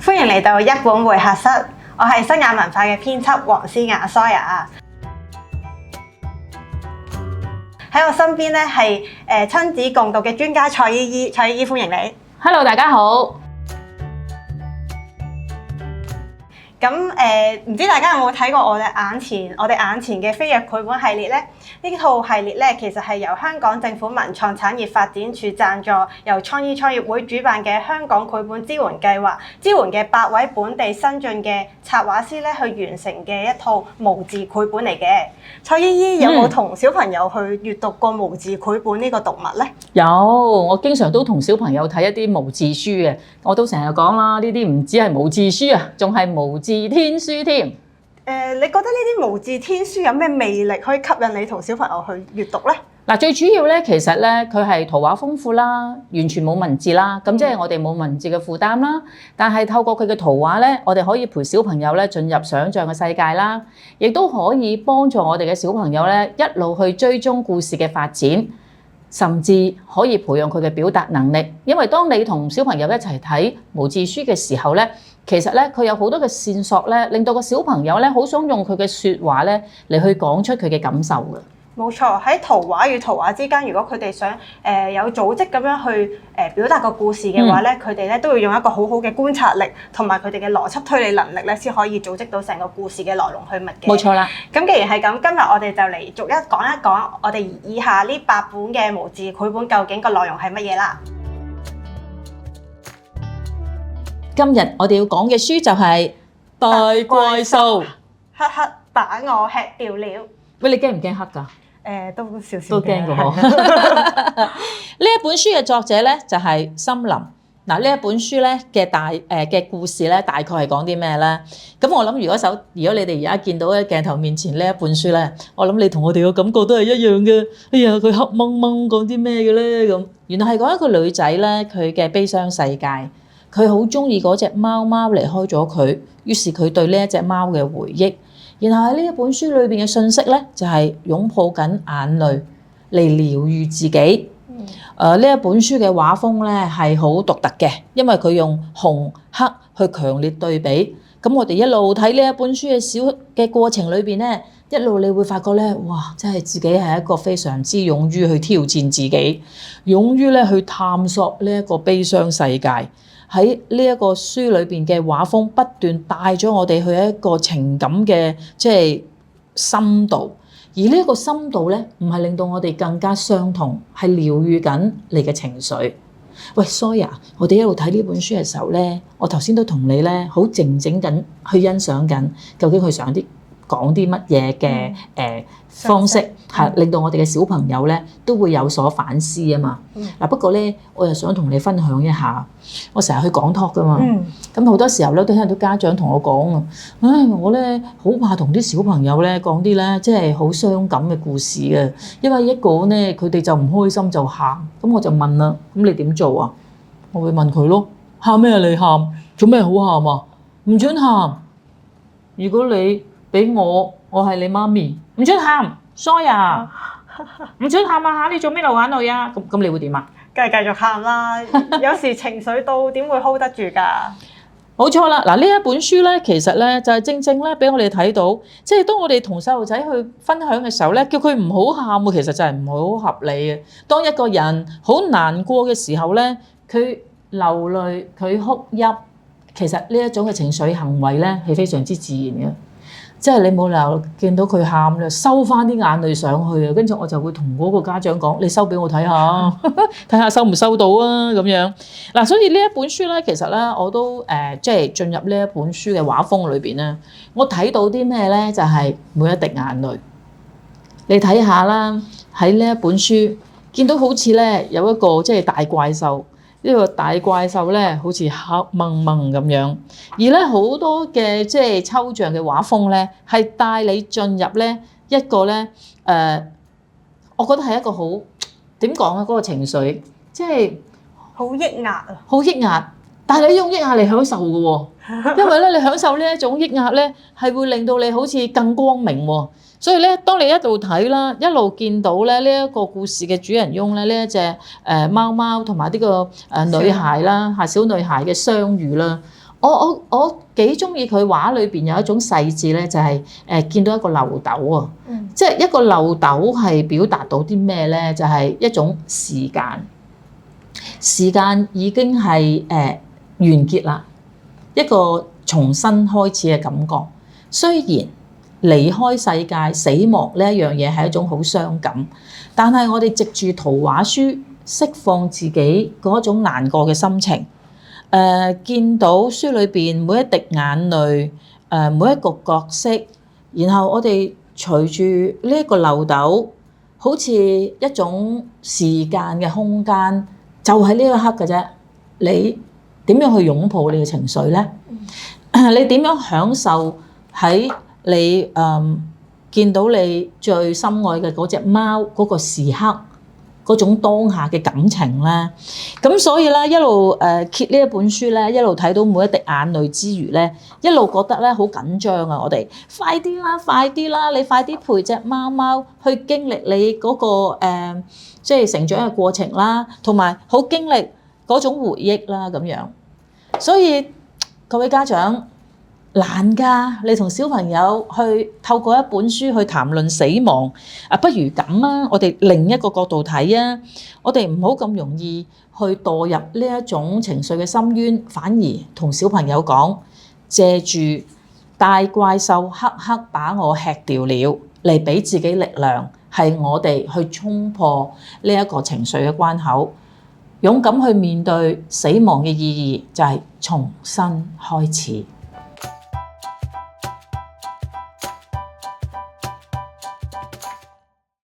歡迎嚟到一本會客室，我係新亞文化嘅編輯黃思雅 Soya。喺我身邊咧係親子共讀嘅專家蔡依依，蔡依依歡迎你。Hello， 大家好。咁唔知大家有冇睇過我哋眼前嘅飛躍繪本系列咧？呢套系列咧其實係由香港政府文創產業發展處贊助，由創意創業會主辦嘅香港繪本支援計劃，支援嘅8位本地新進嘅插畫師咧去完成嘅一套無字繪本嚟嘅。蔡依依有冇同小朋友去閱讀過無字繪本呢個讀物咧？有，我經常都同小朋友睇一啲無字書嘅，我都成日講啦，呢啲唔止係無字書啊，仲係無字天書添。你覺得呢啲無字天書有咩魅力可以吸引你同小朋友去閱讀咧？嗱，最主要咧，其實咧，佢係圖畫豐富啦，完全冇文字啦，咁即係我哋冇文字嘅負擔啦。但係透過佢嘅圖畫咧，我哋可以陪小朋友咧進入想像嘅世界啦，亦都可以幫助我哋嘅小朋友咧一路去追蹤故事嘅發展，甚至可以培養佢嘅表達能力。因為當你同小朋友一齊睇無字書嘅時候咧，其實咧佢有好多嘅線索咧，令到個小朋友咧好想用佢嘅説話咧嚟去講出佢嘅感受嘅。冇錯，喺圖畫與圖畫之間，如果佢哋想有組織咁樣去表達個故事嘅話咧，佢哋咧都要用一個好好嘅觀察力同埋佢哋嘅邏輯推理能力咧，先可以組織到成個故事嘅來龍去脈嘅。冇錯啦。咁既然係咁，今日我哋就嚟逐一講一講我哋以下呢8本嘅無字繪本究竟個內容係乜嘢啦。今日我哋要講嘅書就係大怪獸，黑黑把我吃掉了。喂，你驚唔驚黑㗎？都少少都驚㗎嗬。呢一本書嘅作者咧就係森林。嗱，呢一本書咧嘅故事咧大概係講啲咩咧？咁我諗如果你哋而家見到喺鏡頭面前呢一本書咧，我諗你同我哋嘅感覺都係一樣嘅。哎呀，佢黑掹掹講啲咩嘅咧？咁原來係講一個女仔咧，佢嘅悲傷世界，佢好中意嗰隻貓離開咗佢，於是佢對呢一隻貓嘅回憶。然後喺呢一本書裏邊嘅信息咧，就係擁抱緊眼淚嚟療癒自己。呢一本書嘅畫風咧係好獨特嘅，因為佢用紅黑去強烈對比。咁我哋一路睇呢一本書嘅過程裏邊咧，一路你會發覺咧，哇！真係自己係一個非常之勇於去挑戰自己，勇於咧去探索呢一個悲傷世界。喺呢一個書裏邊嘅畫風不斷帶咗我哋去一個情感嘅深度，而呢一個深度咧唔係令到我哋更加傷痛，係療癒緊你嘅情緒。喂，Soya，我哋一路睇呢本書嘅時候咧，我頭先都同你咧好靜靜緊去欣賞緊，究竟佢想講啲乜嘢嘅方式，係令到我哋嘅小朋友咧都會有所反思啊嘛。嗱，不過咧，我又想同你分享一下，我成日去講 talk 噶嘛。咁好多時候咧都聽到家長同我講啊，我咧好怕同啲小朋友咧講啲咧即係好傷感嘅故事啊，因為一講咧佢哋就唔開心就喊。咁我就問啦，咁你點做啊？我會問佢咯，喊咩啊？你喊做咩好喊啊？唔准喊！如果你俾我係你媽咪，唔准喊，Soya，唔准喊啊！你做咩流眼淚啊？咁你會點啊？梗係繼續喊啦！有時情緒到點會 hold 得住㗎？冇錯啦！嗱，呢一本書咧，其實咧就係正正咧俾我哋睇到，即係當我哋同細路仔去分享嘅時候咧，叫佢唔好喊喎，其實就係唔係好合理嘅。當一個人好難過嘅時候咧，佢流淚、佢哭泣，其實呢一種嘅情緒行為咧係非常之自然嘅。即係你冇理由見到佢喊咧，收翻啲眼淚上去啊！跟住我就會同嗰個家長講：你收俾我睇下，睇下收唔收到啊？咁樣嗱，所以呢一本書咧，其實咧我都即係進入呢一本書嘅畫風裏邊咧，我睇到啲咩咧？就係每一滴眼淚。你睇下啦，喺呢一本書見到好似咧有一個即係大怪獸。呢個大怪獸咧，好似黑掹掹咁樣，而咧好多嘅即係抽象嘅畫風咧，係帶你進入咧一個咧我覺得係一個好點講啊，嗰個情緒即係好抑壓啊！好抑壓，但係你用抑壓嚟享受嘅喎，因為咧你享受呢一種抑壓咧，係會令到你好似更光明喎。所以咧，當你一路睇啦，一路見到咧呢一個故事嘅主人翁咧，呢一隻貓貓同埋呢個女孩啦，小女孩嘅相遇啦，我幾中意佢畫裏邊有一種細緻咧，就係見到一個漏斗啊，即係一個漏斗係表達到啲咩咧？就係一種時間，時間已經係完結啦，一個重新開始嘅感覺。雖然離開世界死亡呢一樣嘢係一種好傷感，但係我哋藉住圖畫書釋放自己嗰種難過嘅心情。見到書裏邊每一滴眼淚，每一個角色，然後我哋隨住呢一個漏斗，好似一種時間嘅空間，就喺呢一刻嘅啫。你點樣去擁抱你嘅情緒咧？你點樣享受喺你見到你最心愛嘅嗰隻貓嗰個時刻？嗰種當下嘅感情咧，咁所以咧一路揭呢一本書咧，一路睇到每一滴眼淚之餘咧，一路覺得咧好緊張啊！我哋快啲啦，快啲啦，你快啲陪隻貓貓去經歷你嗰個即係成長嘅過程啦，同埋好經歷嗰種回憶啦咁樣。所以各位家長，難㗎，你同小朋友去透過一本書去談論死亡，不如咁啊！我哋另一個角度睇啊，我哋唔好咁容易去墮入呢一種情緒嘅深淵，反而同小朋友講，借住大怪獸黑黑把我吃掉了，嚟俾自己力量，係我哋去衝破呢一個情緒嘅關口，勇敢去面對死亡嘅意義，就係重新開始。